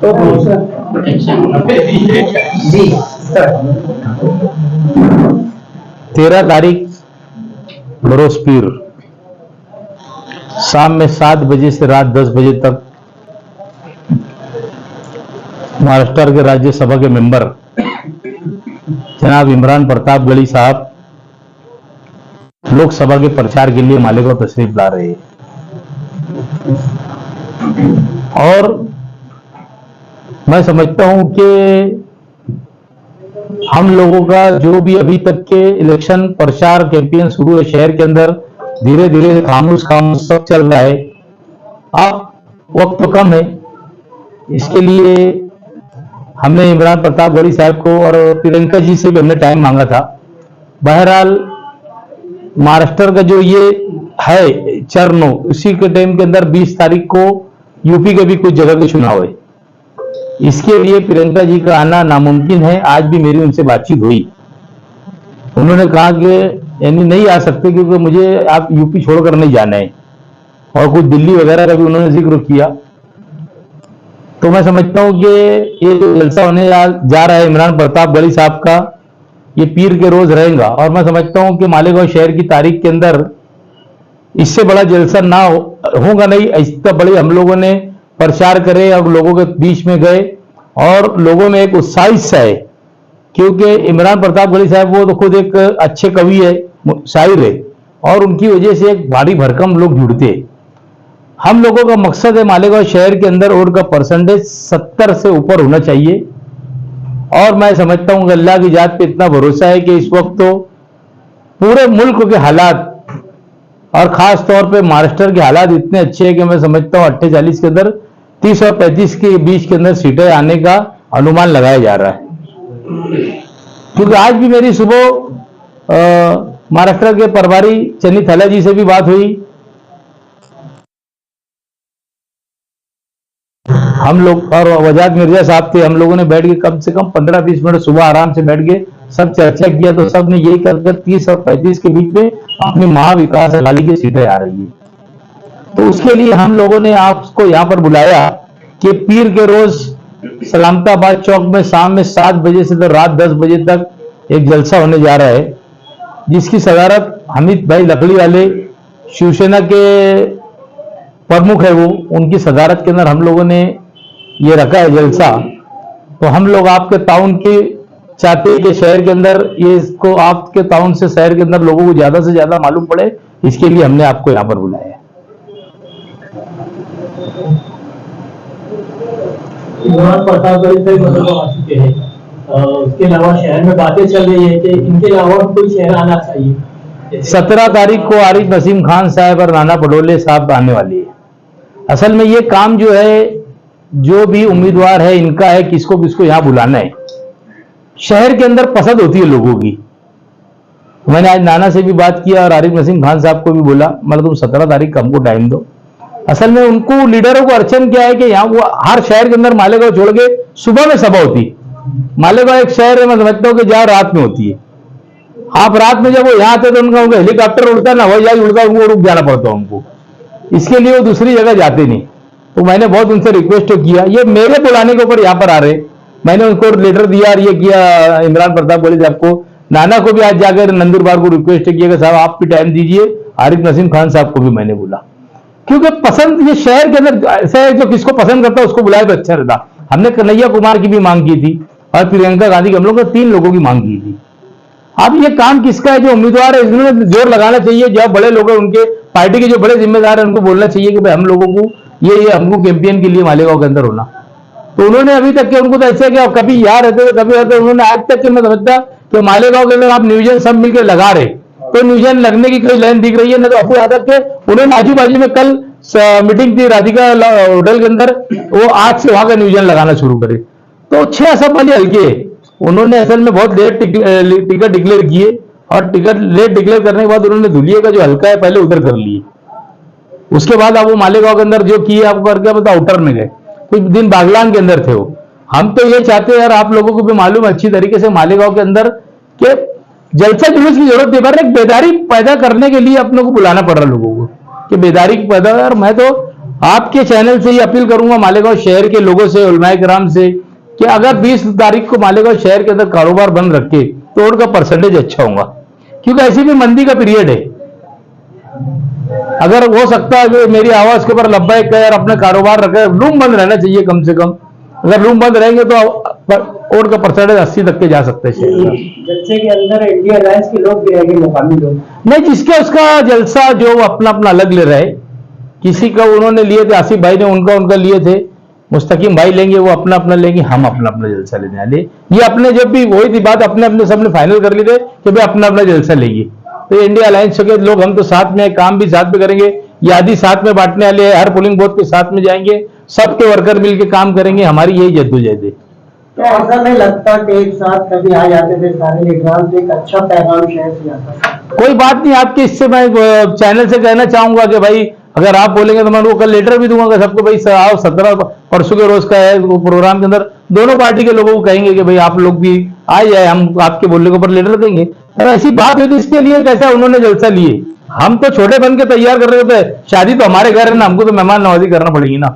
जी 13 तारीख बरोज पीर शाम में 7 बजे से रात 10 बजे तक महाराष्ट्र के राज्यसभा के मेंबर जनाब इमरान प्रताप गढ़ी साहब लोकसभा के प्रचार के लिए मालेगांव तशरीफ ला रहे हैं। और मैं समझता हूं कि हम लोगों का जो भी अभी तक के इलेक्शन प्रचार कैंपेन शुरू है शहर के अंदर, धीरे धीरे खामोश सब चल रहा है। अब वक्त तो कम है, इसके लिए हमने इमरान प्रताप गढ़ी साहब को और प्रियंका जी से भी हमने टाइम मांगा था। बहरहाल महाराष्ट्र का जो ये है चरणों, उसी के टाइम के अंदर 20 तारीख को यूपी के भी कुछ जगह के चुनाव है। इसके लिए प्रियंका जी का आना नामुमकिन है। आज भी मेरी उनसे बातचीत हुई, उन्होंने कहा कि यानी नहीं आ सकते क्योंकि मुझे आप यूपी छोड़कर नहीं जाना है, और कुछ दिल्ली वगैरह का भी उन्होंने जिक्र किया। तो मैं समझता हूं कि ये जो जलसा होने जा रहा है इमरान प्रताप गढ़ी साहब का, ये पीर के रोज रहेगा। और मैं समझता हूं कि मालेगांव शहर की तारीख के अंदर इससे बड़ा जलसा ना होगा नहीं। इतना बड़े हम लोगों ने प्रचार करे और लोगों के बीच में गए और लोगों में एक उत्साहित सा है, क्योंकि इमरान प्रताप गढ़ी साहब वो तो खुद एक अच्छे कवि है, शायर है, और उनकी वजह से एक भारी भरकम लोग जुड़ते हैं। हम लोगों का मकसद है मालेगांव शहर के अंदर वोट का परसेंटेज 70 से ऊपर होना चाहिए। और मैं समझता हूं कि अल्लाह की जात पे इतना भरोसा है कि इस वक्त तो पूरे मुल्क के हालात और खास तौर पे महाराष्ट्र के हालात इतने अच्छे हैं कि मैं समझता हूं 48 के अंदर 30 और 35 के बीच के अंदर सीटें आने का अनुमान लगाया जा रहा है। क्योंकि आज भी मेरी सुबह महाराष्ट्र के प्रभारी चन्नी थैला जी से भी बात हुई। हम लोग और वजाद मिर्जा साहब थे, हम लोगों ने बैठ के कम से कम 15-20 मिनट सुबह आराम से बैठ के सब चर्चा किया। तो सब ने यही कर 30 और 35 के बीच में अपनी महाविकास अघाड़ी की सीटें आ रही है। तो उसके लिए हम लोगों ने आपको यहाँ पर बुलाया कि पीर के रोज सलामताबाद चौक में शाम में 7 बजे से तो रात 10 बजे तक एक जलसा होने जा रहा है, जिसकी सदारत हमीद भाई लकड़ी वाले शिवसेना के प्रमुख है, वो उनकी सदारत के अंदर हम लोगों ने ये रखा है जलसा। तो हम लोग आपके ताउन के चाहते हैं कि शहर के अंदर ये इसको आपके ताउन से शहर के अंदर लोगों को ज्यादा से ज्यादा मालूम पड़े, इसके लिए हमने आपको यहां पर बुलाया है। इमरान प्रताप गढ़ी से मतलब आ चुके हैं, उसके अलावा शहर में बातें चल रही है कि इनके अलावा कोई शहर आना चाहिए। 17 तारीख को आरिफ नसीम खान साहब और नाना पटोले साहब आने वाली है। असल में ये काम जो है, जो भी उम्मीदवार है इनका है किसको किसको यहां बुलाना है। शहर के अंदर पसंद होती है लोगों की। मैंने आज नाना से भी बात किया और आरिफ नसीम खान साहब को भी बोला, मतलब तुम 17 तारीख को हमको टाइम दो। असल में उनको लीडरों को अड़चन क्या है कि यहाँ वो हर शहर के अंदर मालेगांव छोड़ के सुबह में सभा होती है। मालेगांव एक शहर है, मैं समझता हूँ कि जहाँ रात में होती है। आप रात में जब वो यहाँ आते तो उनका हेलीकॉप्टर उड़ता है ना, हवाई जहाज उड़ता है, उनको रुक जाना पड़ता है उनको, इसके लिए वो दूसरी जगह जाते नहीं। तो मैंने बहुत उनसे रिक्वेस्ट किया, ये मेरे बुलाने के ऊपर यहाँ पर आ रहे। मैंने उनको लेटर दिया और ये किया इमरान प्रताप गढ़ी साहब को। नाना को भी आज जाकर नंदुरबार को रिक्वेस्ट किया कि साहब आप भी टाइम दीजिए। आरिफ नसीम खान साहब को भी मैंने बोला, क्योंकि पसंद ये शहर के अंदर ऐसा है, जो किसको पसंद करता है उसको बुलाए तो अच्छा रहता। हमने कन्हैया कुमार की भी मांग की थी और प्रियंका गांधी की, हम लोग ने 3 लोगों की मांग की थी। अब ये काम किसका है, जो उम्मीदवार है इसमें जोर लगाना चाहिए। जो बड़े लोग हैं उनके पार्टी के जो बड़े जिम्मेदार हैं उनको बोलना चाहिए कि भाई हम लोगों को ये हमको कैंपेन के लिए मालेगांव के अंदर होना। तो उन्होंने अभी तक के उनको तो ऐसे कि कभी यहाँ रहते थे कभी रहते, उन्होंने आज तक के मैं समझता कि मालेगांव के अंदर आप न्यूजन सब मिलकर लगा रहे, तो न्यूजन लगने की कोई लाइन दिख रही है ना। तो आपको याद है उन्होंने आजू बाजू में कल मीटिंग थी राधिका होटल के अंदर, वो आज से वहां का न्यूजन लगाना शुरू करे। तो 6 सब वाले हल्के उन्होंने असल में बहुत लेट टिकट डिक्लेयर किए, और टिकट लेट डिक्लेयर करने के बाद उन्होंने धुलिये का जो हल्का है पहले उधर कर लिए। उसके बाद अब वो मालेगांव के अंदर जो किए आपको करके पता आउटर में गए, कुछ दिन बागलान के अंदर थे वो। हम तो ये चाहते हैं यार, आप लोगों को भी मालूम अच्छी तरीके से मालेगांव के अंदर के जलसा जुलूस की जरूरत नहीं पड़ रही, बेदारी पैदा करने के लिए अपनों को बुलाना पड़ रहा है लोगों को कि बेदारी पैदा। और मैं तो आपके चैनल से ये अपील करूंगा मालेगांव शहर के लोगों से, उलमाए किराम से, कि अगर 20 तारीख को मालेगांव शहर के अंदर कारोबार बंद रखे तो उनका परसेंटेज अच्छा होगा, क्योंकि ऐसी भी मंदी का पीरियड है। अगर हो सकता है कि मेरी आवाज के ऊपर लब्बैक कहे और अपना कारोबार रखे, रूम बंद रहना चाहिए कम से कम। अगर रूम बंद रहेंगे तो वोट का परसेंटेज 80 तक के जा सकते हैं शहर का। जलसे के अंदर इंडिया अलायंस के लोग भी रहेंगे, मुकामी लोग नहीं, जिसका उसका जलसा जो अपना अपना अलग ले रहे। किसी का उन्होंने लिए थे, आसिफ भाई ने उनका लिए थे, मुस्तकीम भाई लेंगे, वो अपना अपना लेंगे, हम अपना अपना जलसा लेने वाले। ये अपने जब भी वही थी बात, अपने अपने सबने फाइनल कर लिए थे कि भाई अपना अपना जलसा लेंगे। तो इंडिया अलायंस के लोग हम तो साथ में, काम भी साथ में करेंगे, यादी साथ में बांटने वाले, हर पोलिंग बूथ के साथ में जाएंगे, सबके वर्कर मिलकर काम करेंगे। हमारी यही जद्दोजहद है। तो ऐसा नहीं लगता कि एक साथ कभी आ जाते थे सारे लीडरान, तो एक अच्छा पैगाम शहर से आता? कोई बात नहीं, आपके इससे मैं चैनल से कहना चाहूंगा कि भाई अगर आप बोलेंगे तो मैं उनको कल लेटर भी दूंगा सबको, भाई आओ 17 परसों के रोज का है वो प्रोग्राम के अंदर, दोनों पार्टी के लोगों को कहेंगे कि भाई आप लोग भी आ जाए, हम आपके बोलने के ऊपर लेटर देंगे। अगर ऐसी बात हुई तो इसके लिए कैसा उन्होंने जलसा लिए? हम तो छोटे बन के तैयार कर रहे थे, शादी तो हमारे घर है ना, हमको तो मेहमान नवाजी करना पड़ेगी ना।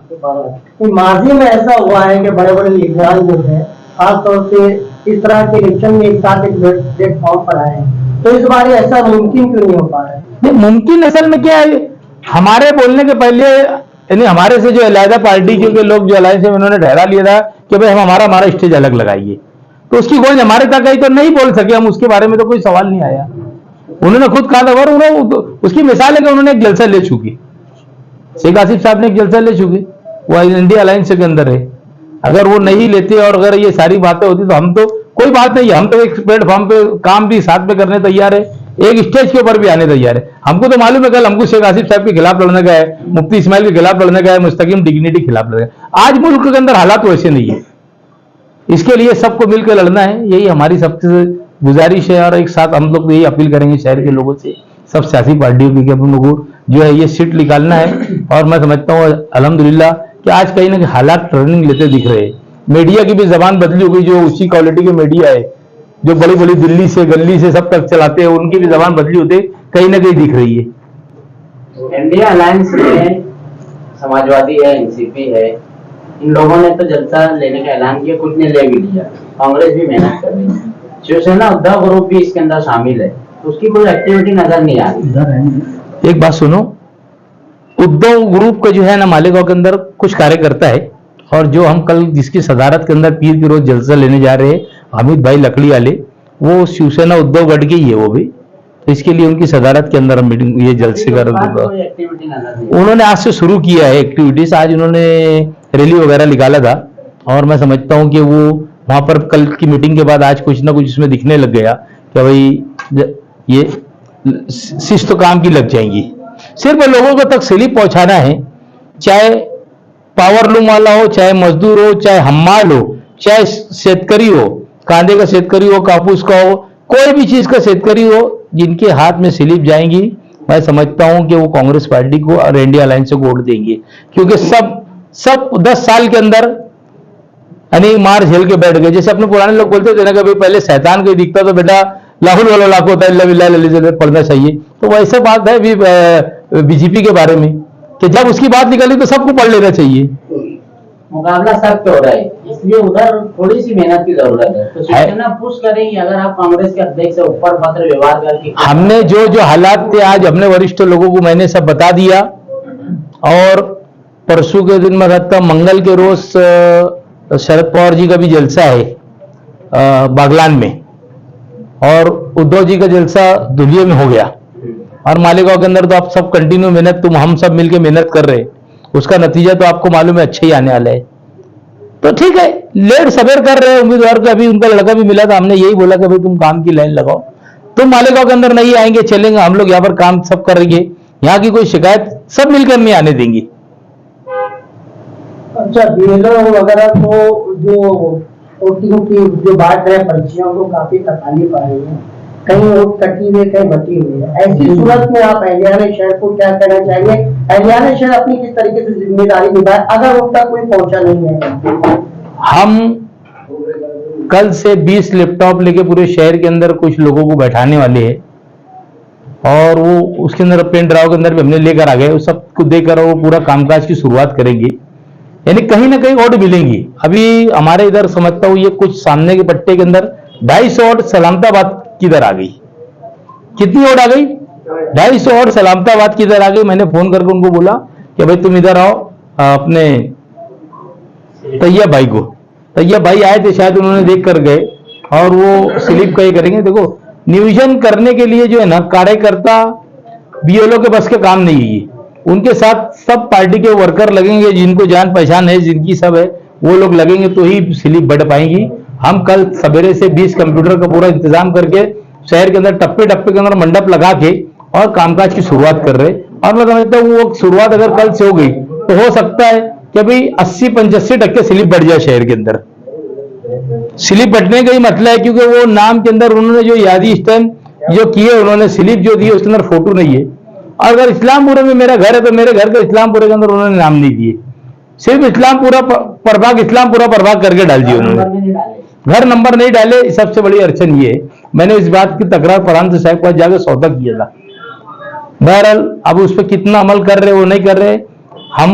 माजी में ऐसा हुआ है कि बड़े बड़े लीडरान जो है खासतौर से इस तरह के इलेक्शन में एक साथ एक प्लेटफॉर्म पर आए हैं, तो इस बार ऐसा मुमकिन क्यों नहीं हो पा रहा है? नहीं, मुमकिन असल में क्या है, हमारे बोलने के पहले यानी हमारे से जो अलहदा पार्टी के लोग जो अलायंस है उन्होंने ठहरा लिया था कि भाई हम हमारा स्टेज अलग लगाइए, तो उसकी गोंज हमारे तक आई तो नहीं बोल सके हम, उसके बारे में तो कोई सवाल नहीं आया। उन्होंने खुद कहा था, और उन्होंने उसकी मिसाल है कि उन्होंने एक जलसा ले चुकी, शेख आसिफ साहब ने एक जलसा ले चुकी, वो इंडिया अलायंस के अंदर है। अगर वो नहीं लेते और अगर ये सारी बातें होती तो हम तो कोई बात नहीं, हम तो एक प्लेटफॉर्म पे काम भी साथ में करने तैयार है, एक स्टेज के ऊपर भी आने तैयार है। हमको तो मालूम है कल हमको शेख आसिफ साहब के खिलाफ लड़ने का है, मुफ्ती इस्माइल के खिलाफ लड़ने का है, मुस्तकीम डिग्निटी के खिलाफ लड़ने का। आज मुल्क के अंदर हालात वैसे नहीं है, इसके लिए सबको मिलकर लड़ना है, यही हमारी सबसे गुजारिश है। और एक साथ हम लोग यही अपील करेंगे शहर के लोगों से, सब सियासी पार्टियों की, कि अपन लोगों को जो है ये सीट निकालना है। और मैं समझता हूँ अल्हम्दुलिल्लाह कि आज कहीं ना कहीं हालात टर्निंग लेते दिख रहे हैं। मीडिया की भी जबान बदली हो गई, जो ऊंची क्वालिटी के मीडिया है, जो बड़ी बड़ी दिल्ली से गली से सब तक चलाते हैं, उनकी भी जबान बदली होते कहीं ना कहीं दिख रही है। इंडिया अलायंस में समाजवादी है, एनसीपी है, इन लोगों ने तो जलसा लेने का ऐलान किया, कुछ ने ले भी लिया, कांग्रेस भी मेहनत कर रही है, शिवसेना उद्धव ग्रुप भी इसके अंदर शामिल है, तो उसकी कोई एक्टिविटी नजर नहीं आ रही। एक बात सुनो, उद्धव ग्रुप का जो है ना मालेगांव के अंदर कुछ कार्यकर्ता है, और जो हम कल जिसकी सदारत के अंदर पीर के रोज जलसा लेने जा रहे हैं हामिद भाई लकड़ी वाले, वो शिवसेना उद्धव गढ़ के ही है वो भी, तो इसके लिए उनकी सदारत के अंदर हम मीटिंग ये जलसे कर, उन्होंने आज से शुरू किया है एक्टिविटीज। आज उन्होंने रैली वगैरह निकाला था, और मैं समझता हूं कि वो वहां पर कल की मीटिंग के बाद आज कुछ ना कुछ इसमें दिखने लग गया कि भाई ये शिस्त काम की लग जाएंगी। सिर्फ लोगों को तक स्लिप पहुंचाना है, चाहे पावर लूम वाला हो, चाहे मजदूर हो, चाहे हम्माल हो, चाहे शेतकरी हो, कांदे का शेतकरी हो, कापूस का हो, कोई भी चीज का शेतकरी हो, जिनके हाथ में स्लिप जाएंगी, मैं समझता हूं कि वो कांग्रेस पार्टी को और इंडिया अलायंस को वोट देंगे। क्योंकि सब 10 साल के अंदर यानी मार झेल के बैठ गए। जैसे अपने पुराने लोग बोलते थे ना कि भाई पहले शैतान को दिखता तो बेटा लाहुल वाला लाखों होता है, पढ़ना चाहिए, तो वैसे बात है बीजेपी के बारे में कि जब उसकी बात निकली तो सबको पढ़ लेना चाहिए। मुकाबला सख्त हो रहा है, इसलिए उधर थोड़ी सी मेहनत की जरूरत है, तो शिवसेना पुश करेंगी अगर आप कांग्रेस के अध्यक्ष से ऊपर पत्र व्यवहार करके। हमने जो हालात थे आज हमने वरिष्ठ लोगों को मैंने सब बता दिया, और परसों के दिन में रहता मंगल के रोज शरद पवार जी का भी जलसा है बागलान में, और उद्धव जी का जलसा धुलिया में हो गया, और मालेगांव के अंदर तो आप सब कंटिन्यू मेहनत, हम सब मिलकर मेहनत कर रहे हैं, उसका नतीजा तो आपको मालूम है अच्छा ही आने वाला है। तो ठीक है, लेट सवेर कर रहे हैं उम्मीदवार को। अभी उनका लड़का भी मिला था, हमने यही बोला कि भाई तुम काम की लाइन लगाओ, तुम मालेगांव के अंदर नहीं आएंगे चलेंगे, हम लोग यहाँ पर काम सब करेंगे, यहाँ की कोई शिकायत सब मिलकर नहीं आने देंगे। अच्छा, बीएलओ वगैरह तो जो वोटिंग की जो बात है, पर्चियों को काफी तकलीफ आ रही है, कहीं वोट कटी हुई कहीं बटी हुई है। ऐसी सूरत में आप अहलियाने शहर को क्या कहना चाहिए? अहलियाने शहर अपनी किस तरीके से जिम्मेदारी निभाए अगर उन तक कोई पहुंचा नहीं है? हम कल से 20 लैपटॉप लेके पूरे शहर के अंदर कुछ लोगों को बैठाने वाले हैं, और वो उसके अंदर पेन ड्राइव के अंदर भी हमने लेकर आ गए, उस सब को देकर वो पूरा कामकाज की शुरुआत करेंगे। यानी कहीं ना कहीं ओट मिलेंगी। अभी हमारे इधर समझता हूँ ये कुछ सामने के पट्टे के अंदर 250 ओट सलामताबाद की इधर आ गई। कितनी ओट आ गई? 250 ओट सलामताबाद की इधर आ गई। मैंने फोन करके उनको बोला कि भाई तुम इधर आओ, अपने तैयब भाई को, तैयब भाई आए थे शायद, उन्होंने देख कर गए और वो स्लिप का ये करेंगे। देखो नियोजन करने के लिए जो है ना कार्यकर्ता बीएलओ के बस के काम नहीं है ये। उनके साथ सब पार्टी के वर्कर लगेंगे, जिनको जान पहचान है, जिनकी सब है, वो लोग लगेंगे तो ही स्लिप बढ़ पाएंगी। हम कल सवेरे से 20 कंप्यूटर का पूरा इंतजाम करके शहर के अंदर टप्पे टप्पे के अंदर मंडप लगा के और कामकाज की शुरुआत कर रहे। और मैं समझता हूँ वो शुरुआत अगर कल से हो गई तो हो सकता है कि भाई 80-85% स्लिप बढ़ जाए शहर के अंदर। स्लिप बढ़ने का ही मतलब है क्योंकि वो नाम के अंदर उन्होंने जो यादी स्टैम्प जो किए, उन्होंने स्लिप जो दी उसके अंदर फोटो नहीं है। और अगर इस्लामपुरा में मेरा घर है तो मेरे घर के इस्लामपुरे के अंदर उन्होंने नाम नहीं दिए, सिर्फ इस्लामपुरा प्रभाग, इस्लामपुरा प्रभाग करके डाल दिए उन्होंने, घर नंबर नहीं डाले। सबसे बड़ी अड़चन ये है। मैंने इस बात की तकरार प्रांत साहब के पास जाकर सौदा किया था। बहरहाल अब उस पर कितना अमल कर रहे वो नहीं कर रहे। हम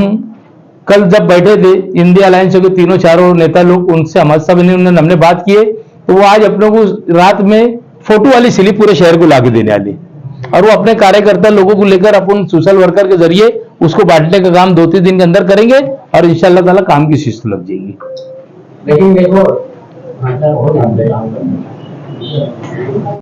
कल जब बैठे थे इंडिया अलायंस के तीनों चारों नेता लोग, उनसे हमारे सब हमने बात किए तो वो आज अपने को रात में फोटो वाली स्लिप पूरे शहर को लाके देने वाले, और वो अपने कार्यकर्ता लोगों को लेकर अपन सोशल वर्कर के जरिए उसको बांटने का काम 2-3 दिन के अंदर करेंगे और इंशाल्लाह ताला काम की शिस्त लग जाएगी। लेकिन देखो